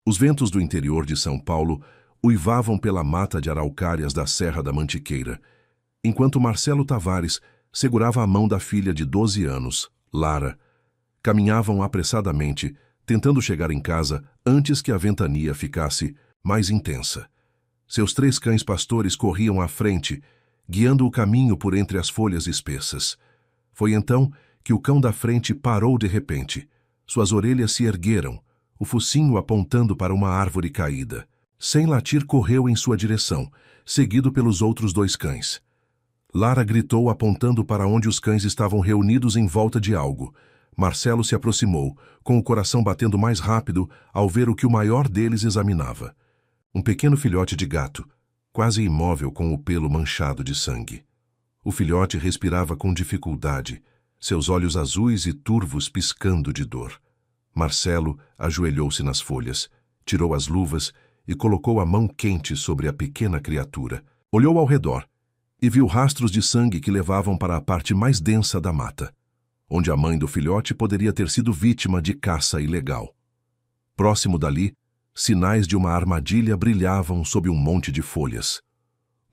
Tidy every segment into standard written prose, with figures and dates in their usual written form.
Os ventos do interior de São Paulo uivavam pela mata de araucárias da Serra da Mantiqueira, enquanto Marcelo Tavares segurava a mão da filha de 12 anos, Lara. Caminhavam apressadamente, tentando chegar em casa antes que a ventania ficasse mais intensa. Seus 3 cães pastores corriam à frente, guiando o caminho por entre as folhas espessas. Foi então que o cão da frente parou de repente. Suas orelhas se ergueram, o focinho apontando para uma árvore caída. Sem latir, correu em sua direção, seguido pelos outros 2 cães. Lara gritou apontando para onde os cães estavam reunidos em volta de algo. Marcelo se aproximou, com o coração batendo mais rápido ao ver o que o maior deles examinava. Um pequeno filhote de gato, quase imóvel com o pelo manchado de sangue. O filhote respirava com dificuldade, seus olhos azuis e turvos piscando de dor. Marcelo ajoelhou-se nas folhas, tirou as luvas e colocou a mão quente sobre a pequena criatura. Olhou ao redor e viu rastros de sangue que levavam para a parte mais densa da mata, onde a mãe do filhote poderia ter sido vítima de caça ilegal. Próximo dali, sinais de uma armadilha brilhavam sob um monte de folhas.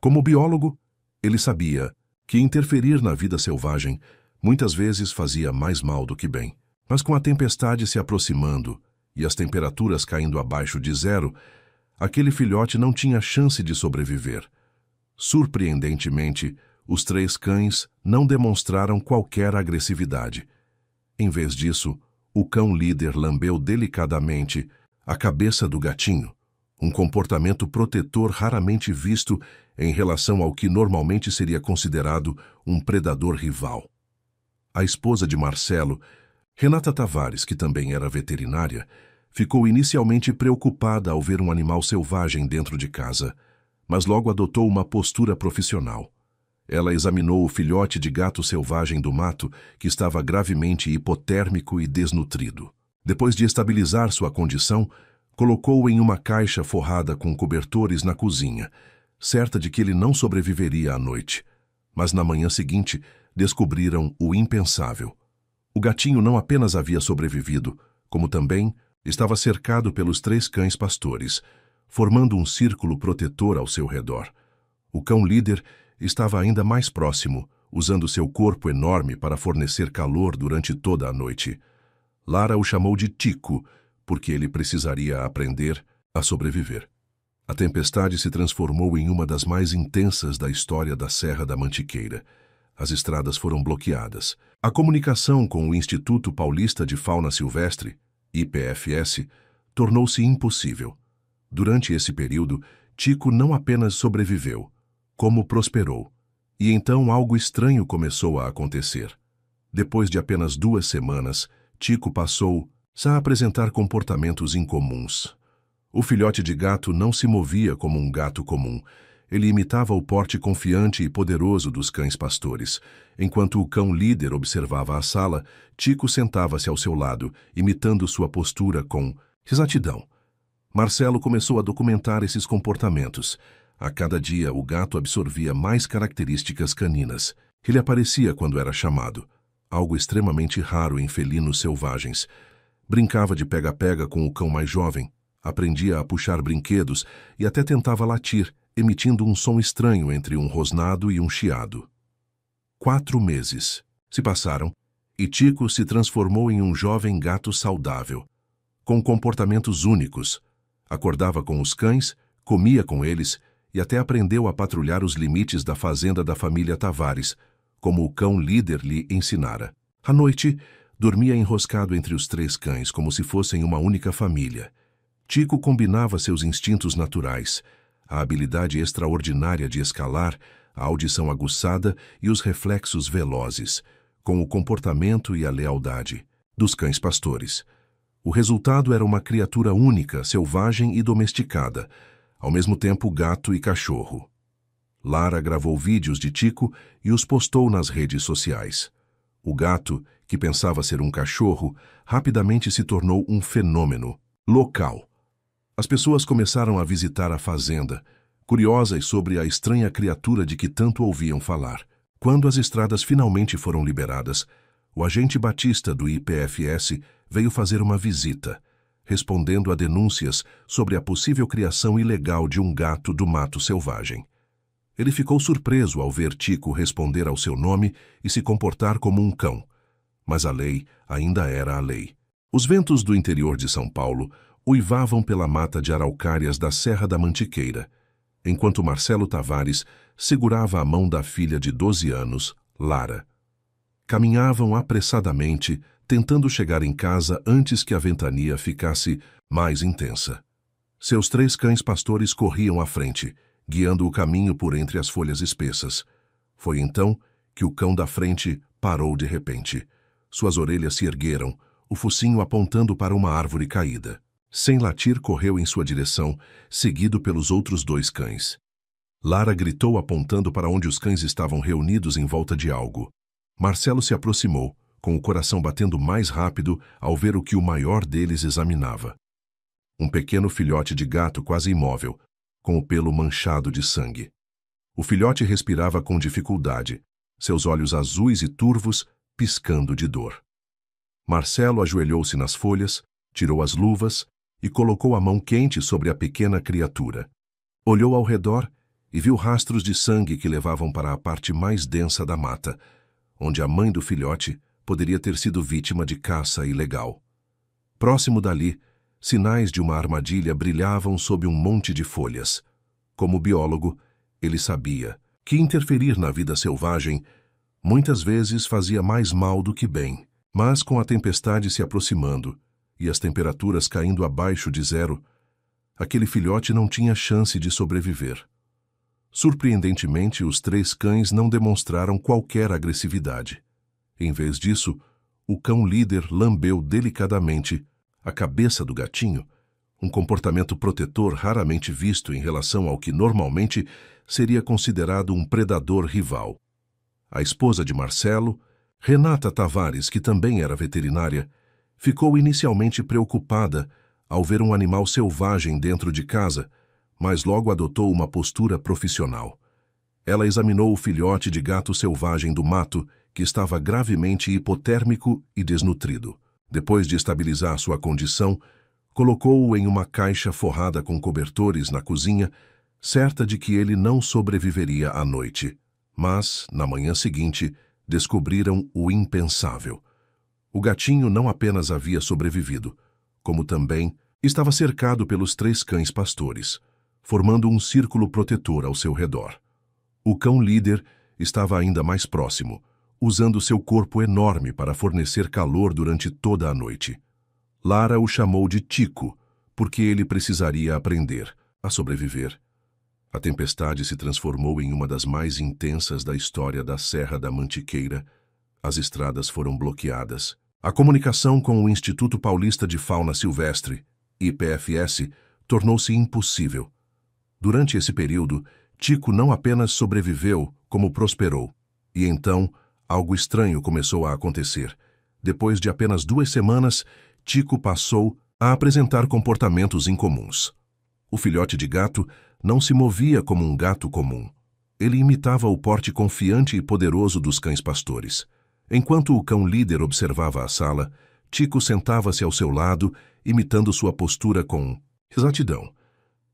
Como biólogo, ele sabia que interferir na vida selvagem muitas vezes fazia mais mal do que bem. Mas com a tempestade se aproximando e as temperaturas caindo abaixo de 0, aquele filhote não tinha chance de sobreviver. Surpreendentemente, os 3 cães não demonstraram qualquer agressividade. Em vez disso, o cão líder lambeu delicadamente a cabeça do gatinho, um comportamento protetor raramente visto em relação ao que normalmente seria considerado um predador rival. A esposa de Marcelo, Renata Tavares, que também era veterinária, ficou inicialmente preocupada ao ver um animal selvagem dentro de casa, mas logo adotou uma postura profissional. Ela examinou o filhote de gato selvagem do mato, que estava gravemente hipotérmico e desnutrido. Depois de estabilizar sua condição, colocou-o em uma caixa forrada com cobertores na cozinha, certa de que ele não sobreviveria à noite. Mas na manhã seguinte, descobriram o impensável. O gatinho não apenas havia sobrevivido, como também estava cercado pelos 3 cães pastores, formando um círculo protetor ao seu redor. O cão líder estava ainda mais próximo, usando seu corpo enorme para fornecer calor durante toda a noite. Lara o chamou de Tico, porque ele precisaria aprender a sobreviver. A tempestade se transformou em uma das mais intensas da história da Serra da Mantiqueira. As estradas foram bloqueadas. A comunicação com o Instituto Paulista de Fauna Silvestre, IPFS, tornou-se impossível. Durante esse período, Tico não apenas sobreviveu, como prosperou. E então algo estranho começou a acontecer. Depois de apenas 2 semanas, Tico passou a apresentar comportamentos incomuns. O filhote de gato não se movia como um gato comum. Ele imitava o porte confiante e poderoso dos cães pastores. Enquanto o cão líder observava a sala, Tico sentava-se ao seu lado, imitando sua postura com exatidão. Marcelo começou a documentar esses comportamentos. A cada dia, o gato absorvia mais características caninas. Ele aparecia quando era chamado, algo extremamente raro em felinos selvagens. Brincava de pega-pega com o cão mais jovem, aprendia a puxar brinquedos e até tentava latir, emitindo um som estranho entre um rosnado e um chiado. 4 meses se passaram e Tico se transformou em um jovem gato saudável, com comportamentos únicos. Acordava com os cães, comia com eles e até aprendeu a patrulhar os limites da fazenda da família Tavares, como o cão líder lhe ensinara. À noite, dormia enroscado entre os 3 cães, como se fossem uma única família. Tico combinava seus instintos naturais, a habilidade extraordinária de escalar, a audição aguçada e os reflexos velozes, com o comportamento e a lealdade dos cães pastores. O resultado era uma criatura única, selvagem e domesticada, ao mesmo tempo gato e cachorro. Lara gravou vídeos de Tico e os postou nas redes sociais. O gato, que pensava ser um cachorro, rapidamente se tornou um fenômeno local. As pessoas começaram a visitar a fazenda, curiosas sobre a estranha criatura de que tanto ouviam falar. Quando as estradas finalmente foram liberadas, o agente Batista do IPFS veio fazer uma visita. respondendo a denúncias sobre a possível criação ilegal de um gato do mato selvagem. Ele ficou surpreso ao ver Tico responder ao seu nome e se comportar como um cão. Mas a lei ainda era a lei. Os ventos do interior de São Paulo uivavam pela mata de araucárias da Serra da Mantiqueira, enquanto Marcelo Tavares segurava a mão da filha de 12 anos, Lara. Caminhavam apressadamente, tentando chegar em casa antes que a ventania ficasse mais intensa. Seus 3 cães pastores corriam à frente, guiando o caminho por entre as folhas espessas. Foi então que o cão da frente parou de repente. Suas orelhas se ergueram, o focinho apontando para uma árvore caída. Sem latir, correu em sua direção, seguido pelos outros 2 cães. Lara gritou apontando para onde os cães estavam reunidos em volta de algo. Marcelo se aproximou, com o coração batendo mais rápido ao ver o que o maior deles examinava. Um pequeno filhote de gato quase imóvel, com o pelo manchado de sangue. O filhote respirava com dificuldade, seus olhos azuis e turvos piscando de dor. Marcelo ajoelhou-se nas folhas, tirou as luvas e colocou a mão quente sobre a pequena criatura. Olhou ao redor e viu rastros de sangue que levavam para a parte mais densa da mata, onde a mãe do filhote poderia ter sido vítima de caça ilegal. Próximo dali, sinais de uma armadilha brilhavam sob um monte de folhas. Como biólogo, ele sabia que interferir na vida selvagem muitas vezes fazia mais mal do que bem. Mas com a tempestade se aproximando e as temperaturas caindo abaixo de 0, aquele filhote não tinha chance de sobreviver. Surpreendentemente, os 3 cães não demonstraram qualquer agressividade. Em vez disso, o cão líder lambeu delicadamente a cabeça do gatinho, um comportamento protetor raramente visto em relação ao que normalmente seria considerado um predador rival. A esposa de Marcelo, Renata Tavares, que também era veterinária, ficou inicialmente preocupada ao ver um animal selvagem dentro de casa, mas logo adotou uma postura profissional. Ela examinou o filhote de gato selvagem do mato, que estava gravemente hipotérmico e desnutrido. Depois de estabilizar sua condição, colocou-o em uma caixa forrada com cobertores na cozinha, certa de que ele não sobreviveria à noite. Mas, na manhã seguinte, descobriram o impensável. O gatinho não apenas havia sobrevivido, como também estava cercado pelos 3 cães pastores, formando um círculo protetor ao seu redor. O cão líder estava ainda mais próximo, usando seu corpo enorme para fornecer calor durante toda a noite. Lara o chamou de Tico, porque ele precisaria aprender a sobreviver. A tempestade se transformou em uma das mais intensas da história da Serra da Mantiqueira. As estradas foram bloqueadas. A comunicação com o Instituto Paulista de Fauna Silvestre, IPFS, tornou-se impossível. Durante esse período, Tico não apenas sobreviveu, como prosperou. E então, algo estranho começou a acontecer. Depois de apenas 2 semanas, Tico passou a apresentar comportamentos incomuns. O filhote de gato não se movia como um gato comum. Ele imitava o porte confiante e poderoso dos cães pastores. Enquanto o cão líder observava a sala, Tico sentava-se ao seu lado, imitando sua postura com exatidão.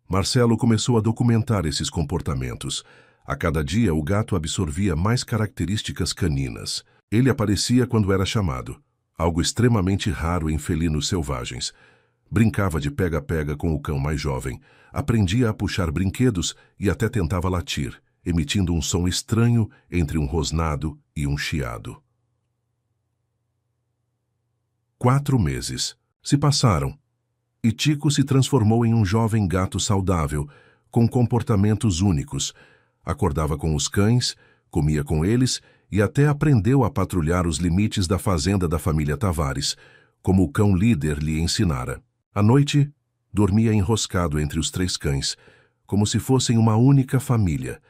Marcelo começou a documentar esses comportamentos. A cada dia, o gato absorvia mais características caninas. Ele aparecia quando era chamado, algo extremamente raro em felinos selvagens. Brincava de pega-pega com o cão mais jovem, aprendia a puxar brinquedos e até tentava latir, emitindo um som estranho entre um rosnado e um chiado. 4 meses se passaram e Tico se transformou em um jovem gato saudável, com comportamentos únicos. Acordava com os cães, comia com eles e até aprendeu a patrulhar os limites da fazenda da família Tavares, como o cão líder lhe ensinara. À noite, dormia enroscado entre os 3 cães, como se fossem uma única família.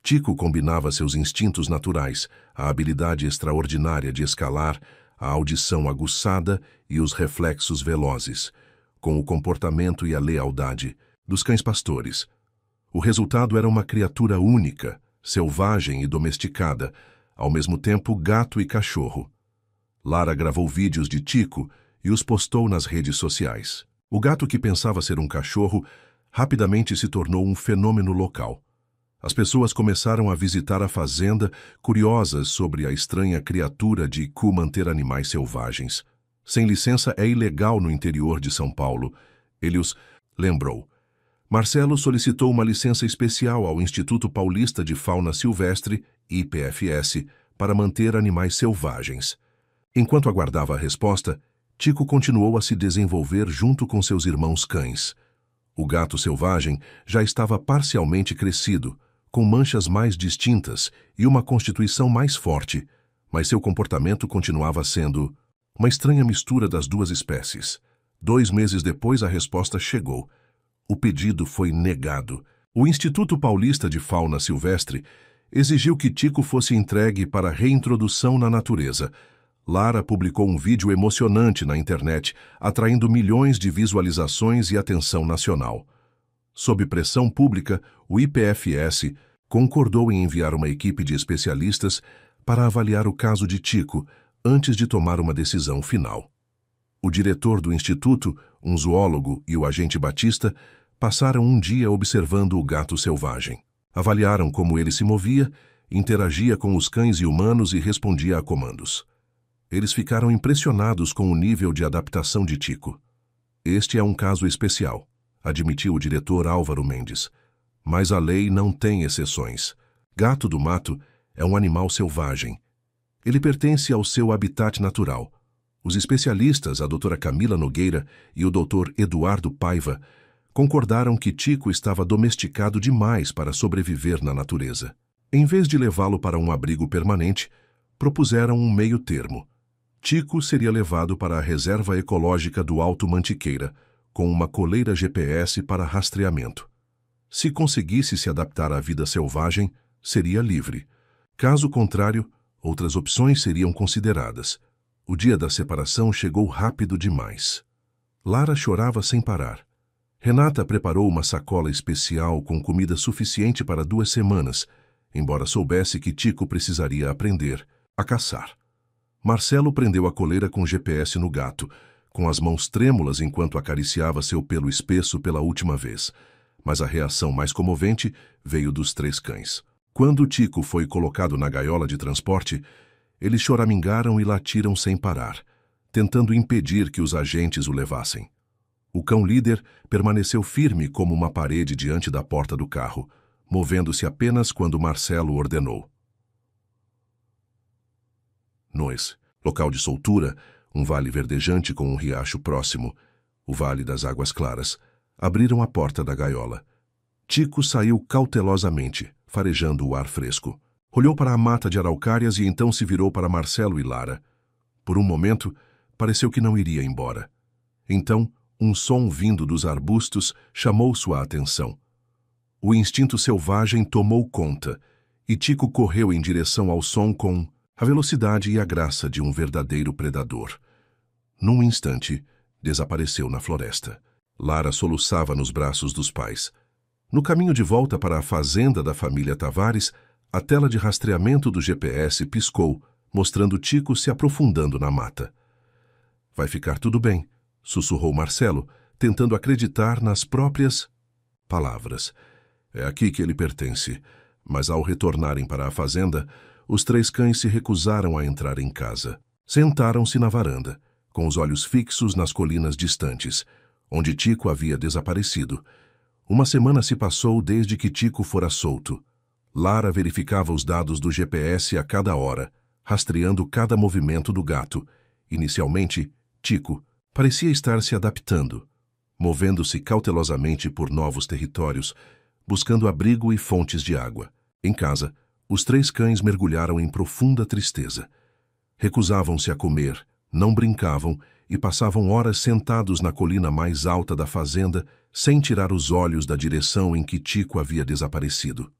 Tico combinava seus instintos naturais, a habilidade extraordinária de escalar, a audição aguçada e os reflexos velozes, com o comportamento e a lealdade dos cães pastores. O resultado era uma criatura única, selvagem e domesticada, ao mesmo tempo gato e cachorro. Lara gravou vídeos de Tico e os postou nas redes sociais. O gato, que pensava ser um cachorro, rapidamente se tornou um fenômeno local. As pessoas começaram a visitar a fazenda, curiosas sobre a estranha criatura de Chico manter animais selvagens. Sem licença é ilegal no interior de São Paulo, ele os lembrou. Marcelo solicitou uma licença especial ao Instituto Paulista de Fauna Silvestre, IPFS, para manter animais selvagens. Enquanto aguardava a resposta, Chico continuou a se desenvolver junto com seus irmãos cães. O gato selvagem já estava parcialmente crescido, com manchas mais distintas e uma constituição mais forte, mas seu comportamento continuava sendo uma estranha mistura das duas espécies. 2 meses depois, a resposta chegou. O pedido foi negado. O Instituto Paulista de Fauna Silvestre exigiu que Chico fosse entregue para reintrodução na natureza. Lara publicou um vídeo emocionante na internet, atraindo milhões de visualizações e atenção nacional. Sob pressão pública, o IPFS concordou em enviar uma equipe de especialistas para avaliar o caso de Chico antes de tomar uma decisão final. O diretor do instituto, um zoólogo, e o agente Batista passaram um dia observando o gato selvagem. Avaliaram como ele se movia, interagia com os cães e humanos e respondia a comandos. Eles ficaram impressionados com o nível de adaptação de Chico. Este é um caso especial, admitiu o diretor Álvaro Mendes. Mas a lei não tem exceções. Gato do mato é um animal selvagem. Ele pertence ao seu habitat natural. Os especialistas, a doutora Camila Nogueira e o doutor Eduardo Paiva, concordaram que Chico estava domesticado demais para sobreviver na natureza. Em vez de levá-lo para um abrigo permanente, propuseram um meio termo. Chico seria levado para a reserva ecológica do Alto Mantiqueira, com uma coleira GPS para rastreamento. Se conseguisse se adaptar à vida selvagem, seria livre. Caso contrário, outras opções seriam consideradas. O dia da separação chegou rápido demais. Lara chorava sem parar. Renata preparou uma sacola especial com comida suficiente para 2 semanas, embora soubesse que Chico precisaria aprender a caçar. Marcelo prendeu a coleira com GPS no gato, com as mãos trêmulas enquanto acariciava seu pelo espesso pela última vez. Mas a reação mais comovente veio dos 3 cães. Quando Chico foi colocado na gaiola de transporte, eles choramingaram e latiram sem parar, tentando impedir que os agentes o levassem. O cão líder permaneceu firme como uma parede diante da porta do carro, movendo-se apenas quando Marcelo ordenou. Nois, local de soltura, um vale verdejante com um riacho próximo, o Vale das Águas Claras, abriram a porta da gaiola. Chico saiu cautelosamente, farejando o ar fresco. Olhou para a mata de araucárias e então se virou para Marcelo e Lara. Por um momento, pareceu que não iria embora. Então, um som vindo dos arbustos chamou sua atenção. O instinto selvagem tomou conta, e Chico correu em direção ao som com a velocidade e a graça de um verdadeiro predador. Num instante, desapareceu na floresta. Lara soluçava nos braços dos pais. No caminho de volta para a fazenda da família Tavares, a tela de rastreamento do GPS piscou, mostrando Chico se aprofundando na mata. Vai ficar tudo bem, sussurrou Marcelo, tentando acreditar nas próprias palavras. É aqui que ele pertence. Mas ao retornarem para a fazenda, os 3 cães se recusaram a entrar em casa. Sentaram-se na varanda, com os olhos fixos nas colinas distantes, onde Chico havia desaparecido. 1 semana se passou desde que Chico fora solto. Lara verificava os dados do GPS a cada hora, rastreando cada movimento do gato. Inicialmente, Chico parecia estar se adaptando, movendo-se cautelosamente por novos territórios, buscando abrigo e fontes de água. Em casa, os 3 cães mergulharam em profunda tristeza. Recusavam-se a comer, não brincavam e passavam horas sentados na colina mais alta da fazenda, sem tirar os olhos da direção em que Chico havia desaparecido.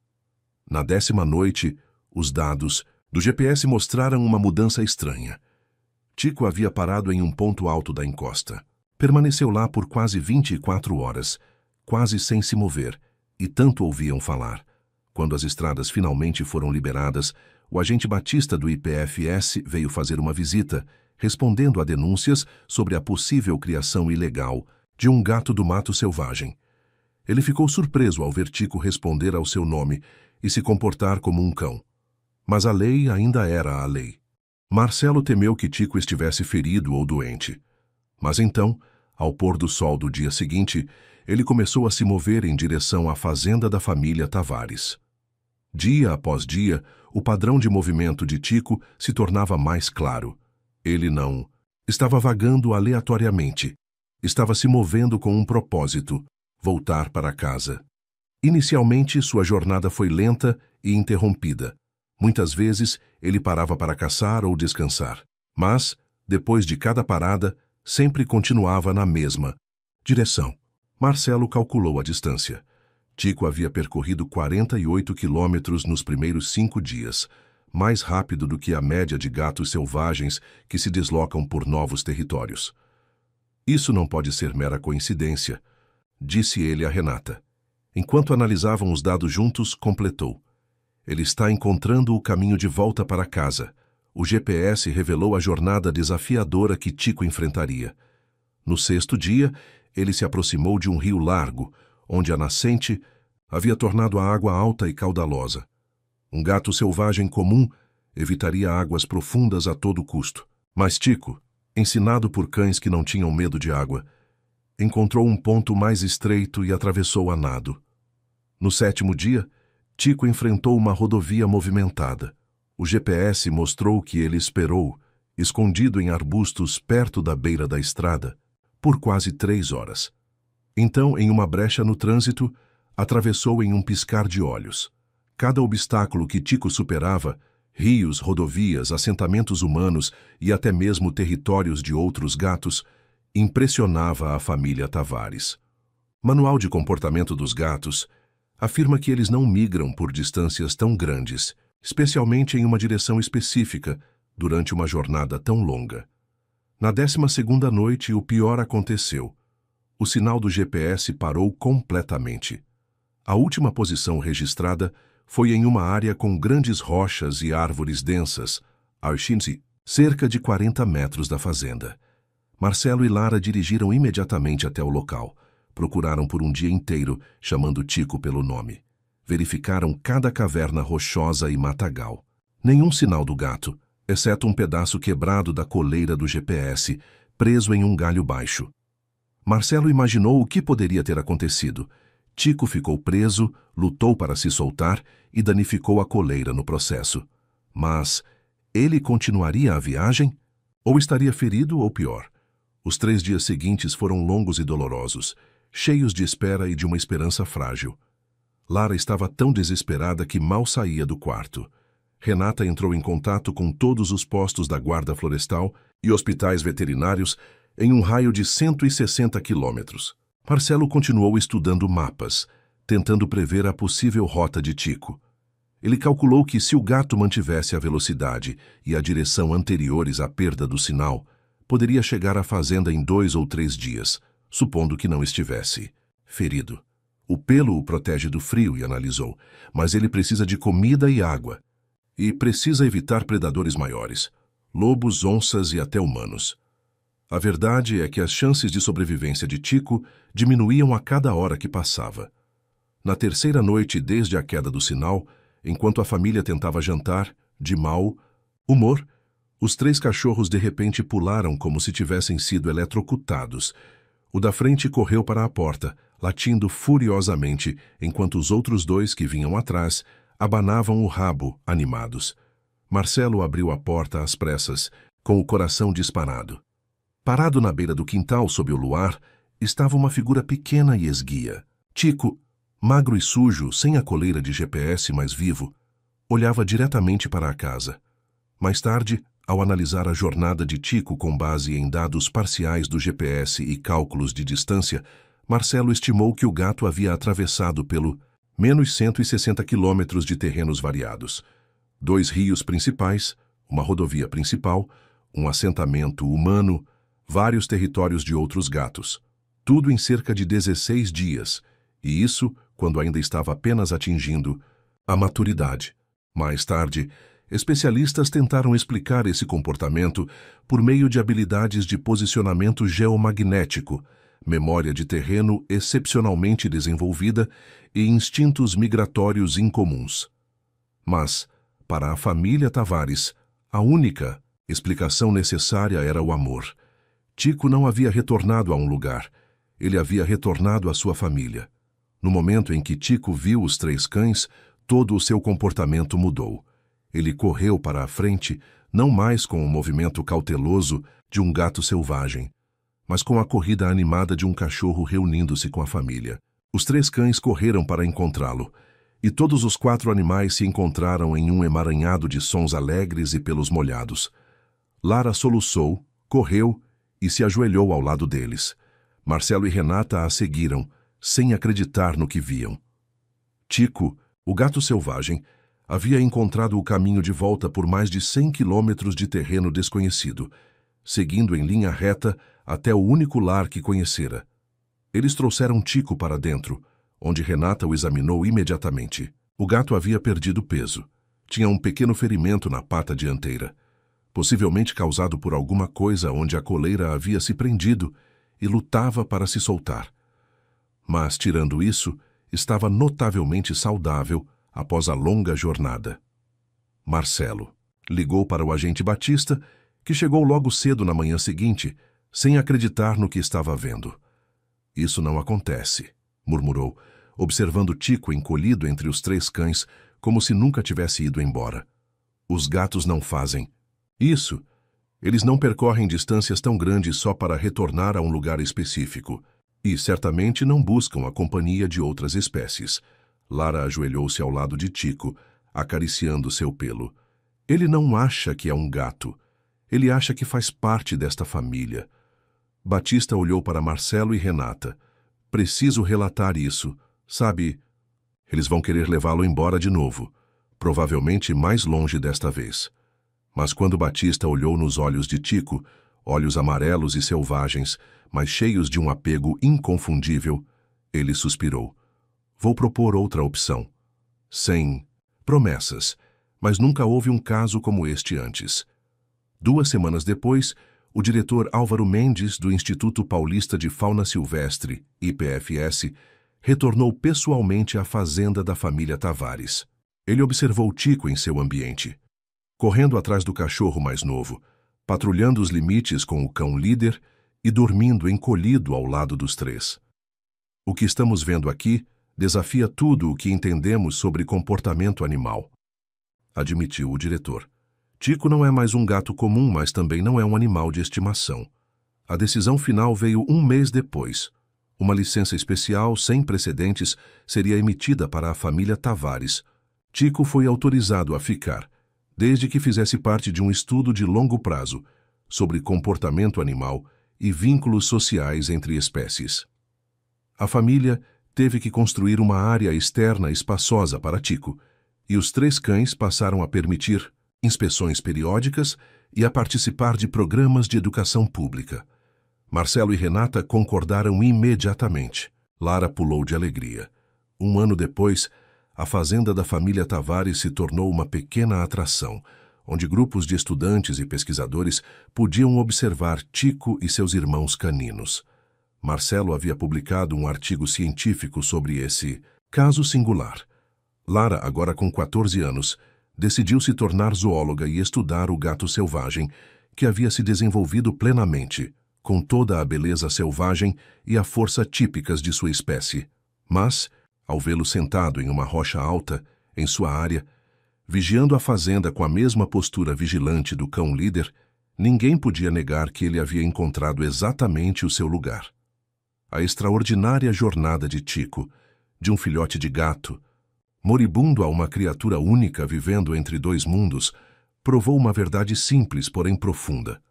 Na 10ª noite, os dados do GPS mostraram uma mudança estranha. Chico havia parado em um ponto alto da encosta. Permaneceu lá por quase 24 horas, quase sem se mover, e tanto ouviam falar. Quando as estradas finalmente foram liberadas, o agente Batista do IPFS veio fazer uma visita, respondendo a denúncias sobre a possível criação ilegal de um gato do mato selvagem. Ele ficou surpreso ao ver Tico responder ao seu nome e se comportar como um cão. Mas a lei ainda era a lei. Marcelo temeu que Tico estivesse ferido ou doente. Mas então, ao pôr do sol do dia seguinte, ele começou a se mover em direção à fazenda da família Tavares. Dia após dia, o padrão de movimento de Tico se tornava mais claro. Ele não estava vagando aleatoriamente. Estava se movendo com um propósito: voltar para casa. Inicialmente, sua jornada foi lenta e interrompida. Muitas vezes, ele parava para caçar ou descansar. Mas, depois de cada parada, sempre continuava na mesma direção. Marcelo calculou a distância. Tico havia percorrido 48 quilômetros nos primeiros 5 dias, mais rápido do que a média de gatos selvagens que se deslocam por novos territórios. Isso não pode ser mera coincidência, disse ele a Renata. Enquanto analisavam os dados juntos, completou: ele está encontrando o caminho de volta para casa. O GPS revelou a jornada desafiadora que Tico enfrentaria. No 6º dia, ele se aproximou de um rio largo, onde a nascente havia tornado a água alta e caudalosa. Um gato selvagem comum evitaria águas profundas a todo custo. Mas Tico, ensinado por cães que não tinham medo de água, encontrou um ponto mais estreito e atravessou a nado. No 7º dia, Tico enfrentou uma rodovia movimentada. O GPS mostrou que ele esperou, escondido em arbustos perto da beira da estrada, por quase 3 horas. Então, em uma brecha no trânsito, atravessou em um piscar de olhos. Cada obstáculo que Tico superava, rios, rodovias, assentamentos humanos e até mesmo territórios de outros gatos, impressionava a família Tavares. Manual de Comportamento dos Gatos afirma que eles não migram por distâncias tão grandes, especialmente em uma direção específica, durante uma jornada tão longa. Na 12ª noite, o pior aconteceu. O sinal do GPS parou completamente. A última posição registrada foi em uma área com grandes rochas e árvores densas, a cerca de 40 metros da fazenda. Marcelo e Lara dirigiram imediatamente até o local. Procuraram por um dia inteiro, chamando Tico pelo nome. Verificaram cada caverna rochosa e matagal. Nenhum sinal do gato, exceto um pedaço quebrado da coleira do GPS, preso em um galho baixo. Marcelo imaginou o que poderia ter acontecido. Tico ficou preso, lutou para se soltar e danificou a coleira no processo. Mas ele continuaria a viagem? Ou estaria ferido ou pior? Os 3 dias seguintes foram longos e dolorosos, cheios de espera e de uma esperança frágil. Lara estava tão desesperada que mal saía do quarto. Renata entrou em contato com todos os postos da Guarda Florestal e hospitais veterinários em um raio de 160 quilômetros. Marcelo continuou estudando mapas, tentando prever a possível rota de Tico. Ele calculou que se o gato mantivesse a velocidade e a direção anteriores à perda do sinal, poderia chegar à fazenda em 2 ou 3 dias, supondo que não estivesse ferido. O pelo o protege do frio, e analisou, mas ele precisa de comida e água. E precisa evitar predadores maiores, lobos, onças e até humanos. A verdade é que as chances de sobrevivência de Tico diminuíam a cada hora que passava. Na 3ª noite desde a queda do sinal, enquanto a família tentava jantar, de mau humor, os 3 cachorros de repente pularam como se tivessem sido eletrocutados. O da frente correu para a porta, latindo furiosamente, enquanto os outros 2 que vinham atrás abanavam o rabo, animados. Marcelo abriu a porta às pressas, com o coração disparado. Parado na beira do quintal sob o luar, estava uma figura pequena e esguia. Tico, magro e sujo, sem a coleira de GPS mais vivo, olhava diretamente para a casa. Mais tarde, ao analisar a jornada de Tico com base em dados parciais do GPS e cálculos de distância, Marcelo estimou que o gato havia atravessado pelo menos 160 quilômetros de terrenos variados, 2 rios principais, uma rodovia principal, um assentamento humano, vários territórios de outros gatos. Tudo em cerca de 16 dias, e isso quando ainda estava apenas atingindo a maturidade. Mais tarde, especialistas tentaram explicar esse comportamento por meio de habilidades de posicionamento geomagnético, memória de terreno excepcionalmente desenvolvida e instintos migratórios incomuns. Mas, para a família Tavares, a única explicação necessária era o amor. Tico não havia retornado a um lugar, ele havia retornado à sua família. No momento em que Tico viu os 3 cães, todo o seu comportamento mudou. Ele correu para a frente, não mais com o movimento cauteloso de um gato selvagem, mas com a corrida animada de um cachorro reunindo-se com a família. Os 3 cães correram para encontrá-lo, e todos os 4 animais se encontraram em um emaranhado de sons alegres e pelos molhados. Lara soluçou, correu e se ajoelhou ao lado deles. Marcelo e Renata a seguiram, sem acreditar no que viam. Tico, o gato selvagem, havia encontrado o caminho de volta por mais de 100 quilômetros de terreno desconhecido, seguindo em linha reta até o único lar que conhecera. Eles trouxeram Tico para dentro, onde Renata o examinou imediatamente. O gato havia perdido peso. Tinha um pequeno ferimento na pata dianteira, possivelmente causado por alguma coisa onde a coleira havia se prendido e lutava para se soltar. Mas, tirando isso, estava notavelmente saudável após a longa jornada. Marcelo ligou para o agente Batista, que chegou logo cedo na manhã seguinte, sem acreditar no que estava vendo. "Isso não acontece", murmurou, observando Tico encolhido entre os 3 cães, como se nunca tivesse ido embora. "Os gatos não fazem isso. Eles não percorrem distâncias tão grandes só para retornar a um lugar específico. E certamente não buscam a companhia de outras espécies." Lara ajoelhou-se ao lado de Tico, acariciando seu pelo. "Ele não acha que é um gato. Ele acha que faz parte desta família." Batista olhou para Marcelo e Renata. "Preciso relatar isso. Sabe, eles vão querer levá-lo embora de novo, provavelmente mais longe desta vez." Mas quando Batista olhou nos olhos de Tico, olhos amarelos e selvagens, mas cheios de um apego inconfundível, ele suspirou. "Vou propor outra opção. Sem promessas, mas nunca houve um caso como este antes." 2 semanas depois, o diretor Álvaro Mendes, do Instituto Paulista de Fauna Silvestre, IPFS, retornou pessoalmente à fazenda da família Tavares. Ele observou Tico em seu ambiente, correndo atrás do cachorro mais novo, patrulhando os limites com o cão líder e dormindo encolhido ao lado dos 3. "O que estamos vendo aqui desafia tudo o que entendemos sobre comportamento animal", admitiu o diretor. "Tico não é mais um gato comum, mas também não é um animal de estimação." A decisão final veio 1 mês depois. Uma licença especial sem precedentes seria emitida para a família Tavares. Tico foi autorizado a ficar, desde que fizesse parte de um estudo de longo prazo sobre comportamento animal e vínculos sociais entre espécies. A família teve que construir uma área externa espaçosa para Tico, e os 3 cães passaram a permitir inspeções periódicas e a participar de programas de educação pública. Marcelo e Renata concordaram imediatamente. Lara pulou de alegria. 1 ano depois, a fazenda da família Tavares se tornou uma pequena atração, onde grupos de estudantes e pesquisadores podiam observar Tico e seus irmãos caninos. Marcelo havia publicado um artigo científico sobre esse caso singular. Lara, agora com 14 anos, decidiu se tornar zoóloga e estudar o gato selvagem, que havia se desenvolvido plenamente, com toda a beleza selvagem e a força típicas de sua espécie. Mas, ao vê-lo sentado em uma rocha alta, em sua área, vigiando a fazenda com a mesma postura vigilante do cão líder, ninguém podia negar que ele havia encontrado exatamente o seu lugar. A extraordinária jornada de Tico, de um filhote de gato, moribundo a uma criatura única vivendo entre 2 mundos, provou uma verdade simples, porém profunda.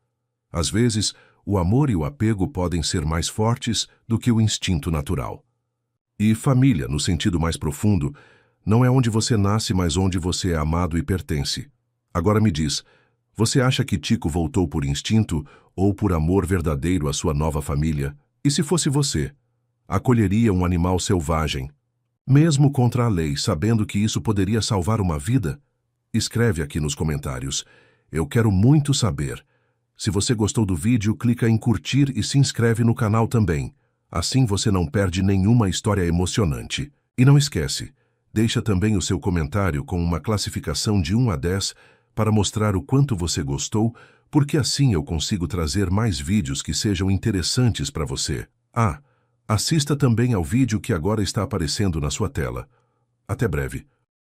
Às vezes, o amor e o apego podem ser mais fortes do que o instinto natural. E família, no sentido mais profundo, não é onde você nasce, mas onde você é amado e pertence. Agora me diz, você acha que Tico voltou por instinto ou por amor verdadeiro à sua nova família? E se fosse você, acolheria um animal selvagem, mesmo contra a lei, sabendo que isso poderia salvar uma vida? Escreve aqui nos comentários. Eu quero muito saber. Se você gostou do vídeo, clica em curtir e se inscreve no canal também. Assim você não perde nenhuma história emocionante. E não esquece, deixa também o seu comentário com uma classificação de 1 a 10 para mostrar o quanto você gostou, porque assim eu consigo trazer mais vídeos que sejam interessantes para você. Assista também ao vídeo que agora está aparecendo na sua tela. Até breve.